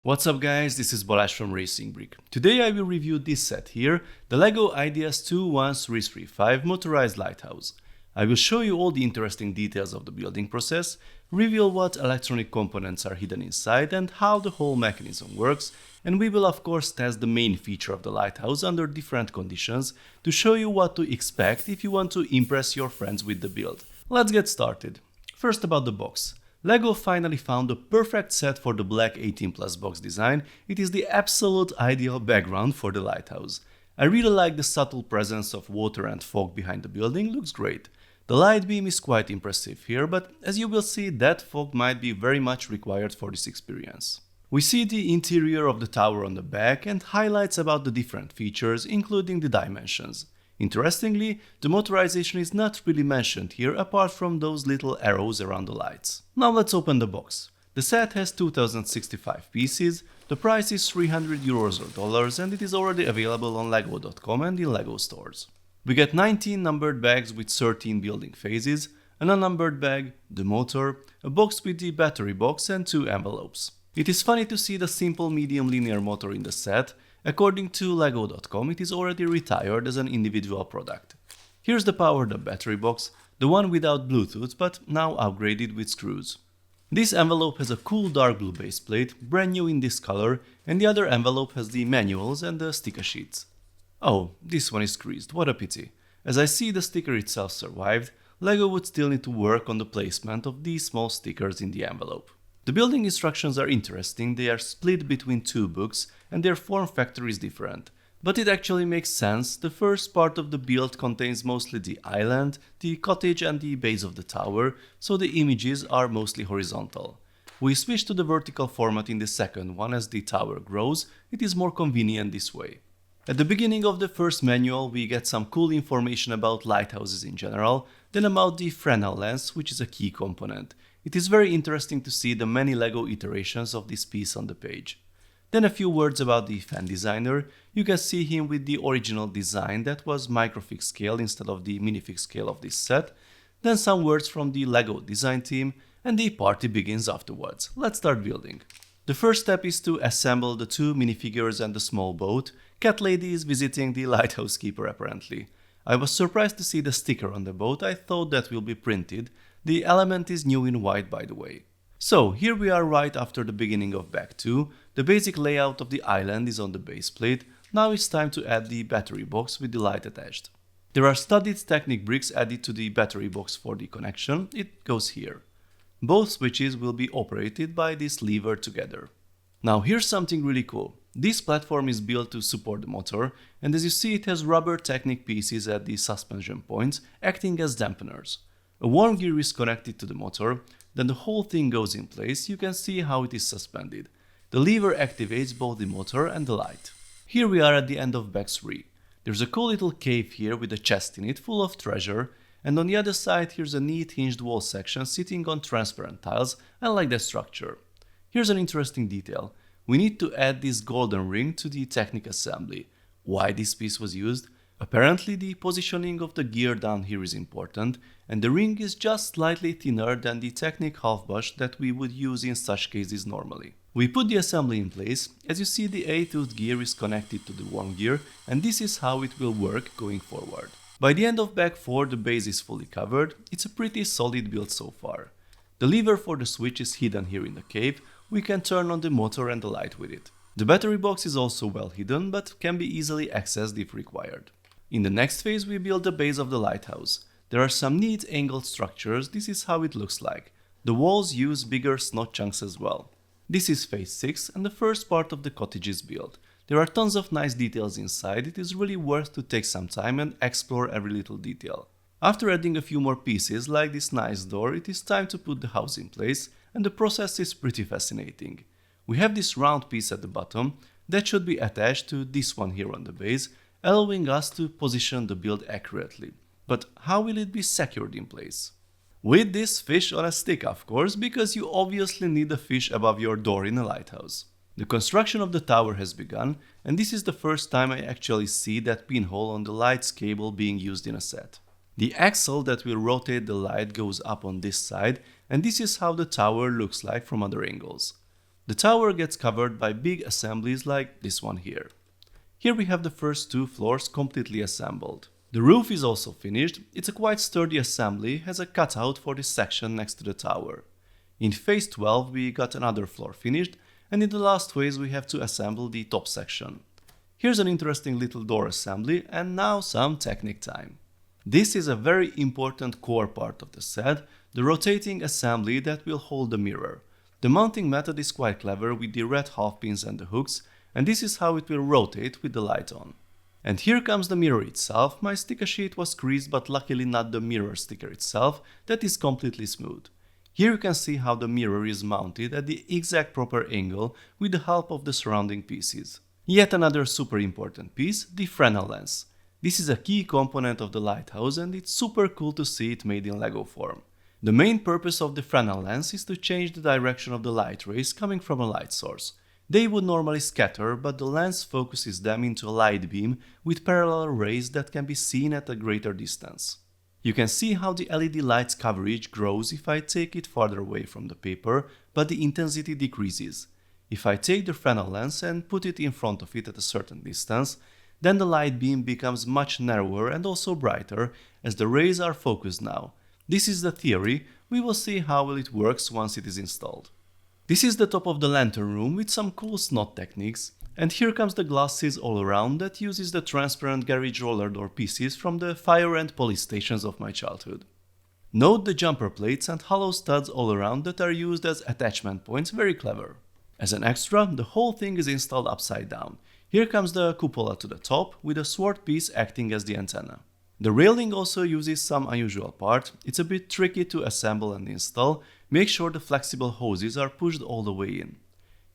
What's up guys, this is Balázs from RacingBrick. Today I will review this set here, the LEGO Ideas 21335 Motorized Lighthouse. I will show you all the interesting details of the building process, reveal what electronic components are hidden inside and how the whole mechanism works, and we will of course test the main feature of the lighthouse under different conditions to show you what to expect if you want to impress your friends with the build. Let's get started. First about the box. LEGO finally found the perfect set for the black 18 plus box design. It is the absolute ideal background for the lighthouse. I really like the subtle presence of water and fog behind the building, looks great. The light beam is quite impressive here, but as you will see, that fog might be very much required for this experience. We see the interior of the tower on the back and highlights about the different features, including the dimensions. Interestingly, the motorization is not really mentioned here apart from those little arrows around the lights. Now let's open the box. The set has 2065 pieces, the price is €300 or dollars, and it is already available on lego.com and in LEGO stores. We get 19 numbered bags with 13 building phases, an unnumbered bag, the motor, a box with the battery box and 2 envelopes. It is funny to see the simple medium linear motor in the set. According to lego.com, it is already retired as an individual product. Here's the powered up battery box, the one without Bluetooth but now upgraded with screws. This envelope has a cool dark blue base plate, brand new in this color, and the other envelope has the manuals and the sticker sheets. Oh, this one is creased, what a pity. As I see the sticker itself survived, LEGO would still need to work on the placement of these small stickers in the envelope. The building instructions are interesting, they are split between 2 books and their form factor is different. But it actually makes sense. The first part of the build contains mostly the island, the cottage and the base of the tower, so the images are mostly horizontal. We switch to the vertical format in the second one as the tower grows, it is more convenient this way. At the beginning of the first manual we get some cool information about lighthouses in general, then about the Fresnel lens, which is a key component. It is very interesting to see the many LEGO iterations of this piece on the page. Then a few words about the fan designer. You can see him with the original design that was microfix scale instead of the minifix scale of this set. Then some words from the LEGO design team and the party begins afterwards. Let's start building. The first step is to assemble the 2 minifigures and the small boat. Cat Lady is visiting the lighthouse keeper apparently. I was surprised to see the sticker on the boat, I thought that will be printed. The element is new in white by the way. So here we are right after the beginning of Back 2. The basic layout of the island is on the base plate. Now it's time to add the battery box with the light attached. There are studded Technic bricks added to the battery box for the connection. It goes here. Both switches will be operated by this lever together. Now here's something really cool. This platform is built to support the motor, and as you see it has rubber Technic pieces at the suspension points acting as dampeners. A worm gear is connected to the motor, then the whole thing goes in place. You can see how it is suspended. The lever activates both the motor and the light. Here we are at the end of Back 3. There's a cool little cave here with a chest in it full of treasure, and on the other side here's a neat hinged wall section sitting on transparent tiles. I like that structure. Here's an interesting detail. We need to add this golden ring to the Technic assembly. Why this piece was used? Apparently the positioning of the gear down here is important, and the ring is just slightly thinner than the Technic half bush that we would use in such cases normally. We put the assembly in place. As you see, the A-tooth gear is connected to the worm gear, and this is how it will work going forward. By the end of Back 4 the base is fully covered. It's a pretty solid build so far. The lever for the switch is hidden here in the cave. We can turn on the motor and the light with it. The battery box is also well hidden but can be easily accessed if required. In the next phase we build the base of the lighthouse. There are some neat angled structures. This is how it looks like. The walls use bigger snot chunks as well. This is phase 6 and the first part of the cottage is built. There are tons of nice details inside. It is really worth to take some time and explore every little detail. After adding a few more pieces like this nice door, it is time to put the house in place, and the process is pretty fascinating. We have this round piece at the bottom that should be attached to this one here on the base, allowing us to position the build accurately. But how will it be secured in place? With this fish on a stick, of course, because you obviously need a fish above your door in a lighthouse. The construction of the tower has begun, and this is the first time I actually see that pinhole on the light's cable being used in a set. The axle that will rotate the light goes up on this side, and this is how the tower looks like from other angles. The tower gets covered by big assemblies like this one here. Here we have the first two floors completely assembled. The roof is also finished. It's a quite sturdy assembly, has a cutout for this section next to the tower. In phase 12 we got another floor finished, and in the last phase we have to assemble the top section. Here's an interesting little door assembly, and now some Technic time. This is a very important core part of the set, the rotating assembly that will hold the mirror. The mounting method is quite clever with the red half pins and the hooks, and this is how it will rotate with the light on. And here comes the mirror itself. My sticker sheet was creased, but luckily not the mirror sticker itself, that is completely smooth. Here you can see how the mirror is mounted at the exact proper angle with the help of the surrounding pieces. Yet another super important piece, the Fresnel lens. This is a key component of the lighthouse, and it's super cool to see it made in Lego form. The main purpose of the Fresnel lens is to change the direction of the light rays coming from a light source. They would normally scatter, but the lens focuses them into a light beam with parallel rays that can be seen at a greater distance. You can see how the LED light's coverage grows if I take it farther away from the paper, but the intensity decreases. If I take the Fresnel lens and put it in front of it at a certain distance, then the light beam becomes much narrower and also brighter as the rays are focused now. This is the theory. We will see how well it works once it is installed. This is the top of the lantern room with some cool snot techniques, and here comes the glasses all around that uses the transparent garage roller door pieces from the fire and police stations of my childhood. Note the jumper plates and hollow studs all around that are used as attachment points, very clever. As an extra, the whole thing is installed upside down. Here comes the cupola to the top with a sword piece acting as the antenna. The railing also uses some unusual part. It's a bit tricky to assemble and install. Make sure the flexible hoses are pushed all the way in.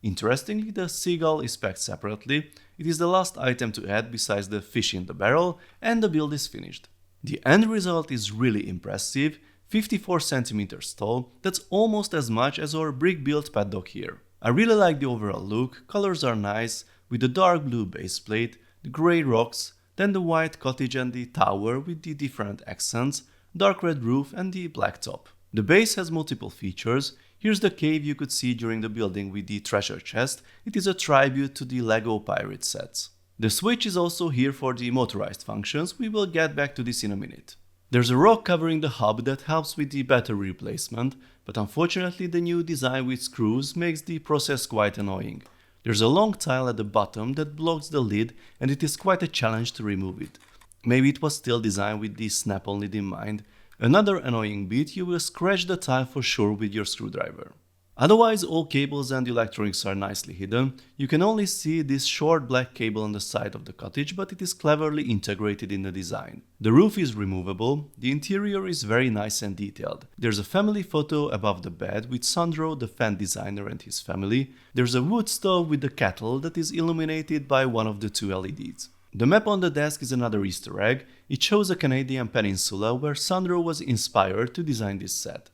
Interestingly, the seagull is packed separately. It is the last item to add besides the fish in the barrel, and the build is finished. The end result is really impressive, 54 centimeters tall. That's almost as much as our brick-built paddock here. I really like the overall look. Colors are nice, with the dark blue base plate, the grey rocks, then the white cottage and the tower with the different accents, dark red roof and the black top. The base has multiple features. Here's the cave you could see during the building with the treasure chest. It is a tribute to the Lego Pirate sets. The switch is also here for the motorized functions. We will get back to this in a minute. There's a rock covering the hub that helps with the battery replacement, but unfortunately the new design with screws makes the process quite annoying. There's a long tile at the bottom that blocks the lid, and it is quite a challenge to remove it. Maybe it was still designed with the snap-on lid in mind. Another annoying bit, you will scratch the tile for sure with your screwdriver. Otherwise, all cables and electronics are nicely hidden. You can only see this short black cable on the side of the cottage, but it is cleverly integrated in the design. The roof is removable. The interior is very nice and detailed. There's a family photo above the bed with Sandro, the fan designer, and his family. There's a wood stove with the kettle that is illuminated by one of the two LEDs. The map on the desk is another Easter egg. It shows a Canadian peninsula where Sandro was inspired to design this set.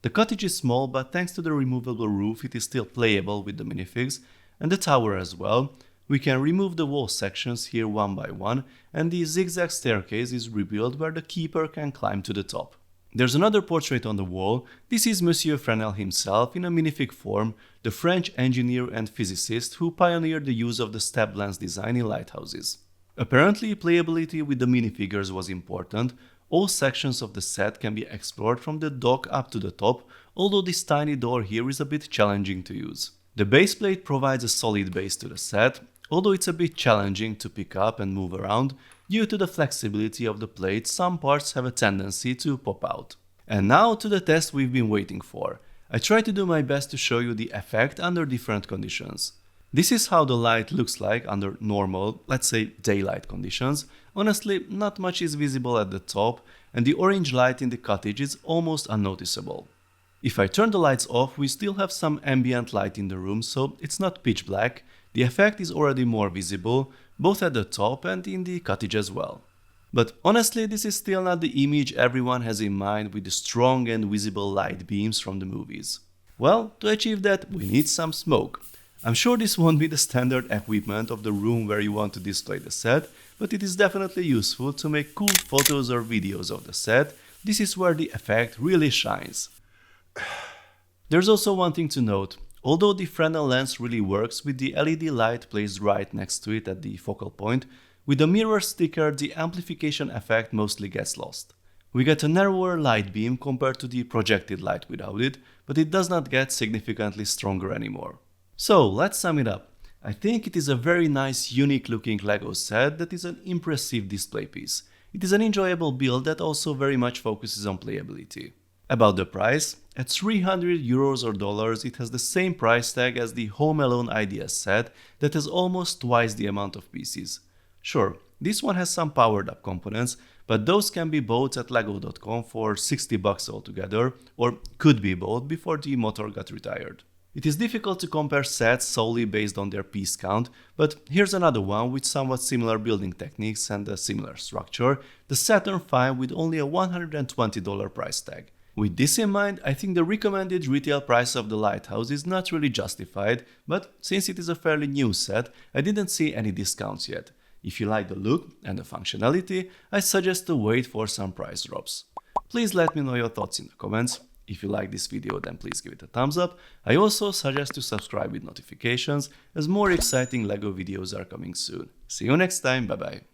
The cottage is small, but thanks to the removable roof it is still playable with the minifigs, and the tower as well. We can remove the wall sections here one by one, and the zigzag staircase is rebuilt where the keeper can climb to the top. There's another portrait on the wall. This is Monsieur Fresnel himself in a minifig form, the French engineer and physicist who pioneered the use of the step lens design in lighthouses. Apparently, playability with the minifigures was important. All sections of the set can be explored from the dock up to the top, although this tiny door here is a bit challenging to use. The base plate provides a solid base to the set, although it's a bit challenging to pick up and move around. Due to the flexibility of the plate, some parts have a tendency to pop out. And now to the test we've been waiting for. I try to do my best to show you the effect under different conditions. This is how the light looks like under normal, let's say daylight conditions. Honestly, not much is visible at the top, and the orange light in the cottage is almost unnoticeable. If I turn the lights off, we still have some ambient light in the room, so it's not pitch black. The effect is already more visible, both at the top and in the cottage as well. But honestly, this is still not the image everyone has in mind with the strong and visible light beams from the movies. Well, to achieve that, we need some smoke. I'm sure this won't be the standard equipment of the room where you want to display the set, but it is definitely useful to make cool photos or videos of the set. This is where the effect really shines. There's also one thing to note. Although the Fresnel lens really works with the LED light placed right next to it at the focal point, with the mirror sticker the amplification effect mostly gets lost. We get a narrower light beam compared to the projected light without it, but it does not get significantly stronger anymore. So let's sum it up. I think it is a very nice, unique looking LEGO set that is an impressive display piece. It is an enjoyable build that also very much focuses on playability. About the price, at €300 or dollars it has the same price tag as the Home Alone Ideas set that has almost twice the amount of pieces. Sure, this one has some powered up components, but those can be bought at lego.com for $60 altogether, or could be bought before the motor got retired. It is difficult to compare sets solely based on their piece count, but here's another one with somewhat similar building techniques and a similar structure, the Saturn V with only a $120 price tag. With this in mind, I think the recommended retail price of the Lighthouse is not really justified, but since it is a fairly new set, I didn't see any discounts yet. If you like the look and the functionality, I suggest to wait for some price drops. Please let me know your thoughts in the comments. If you like this video, then please give it a thumbs up. I also suggest to subscribe with notifications, as more exciting LEGO videos are coming soon. See you next time, bye bye.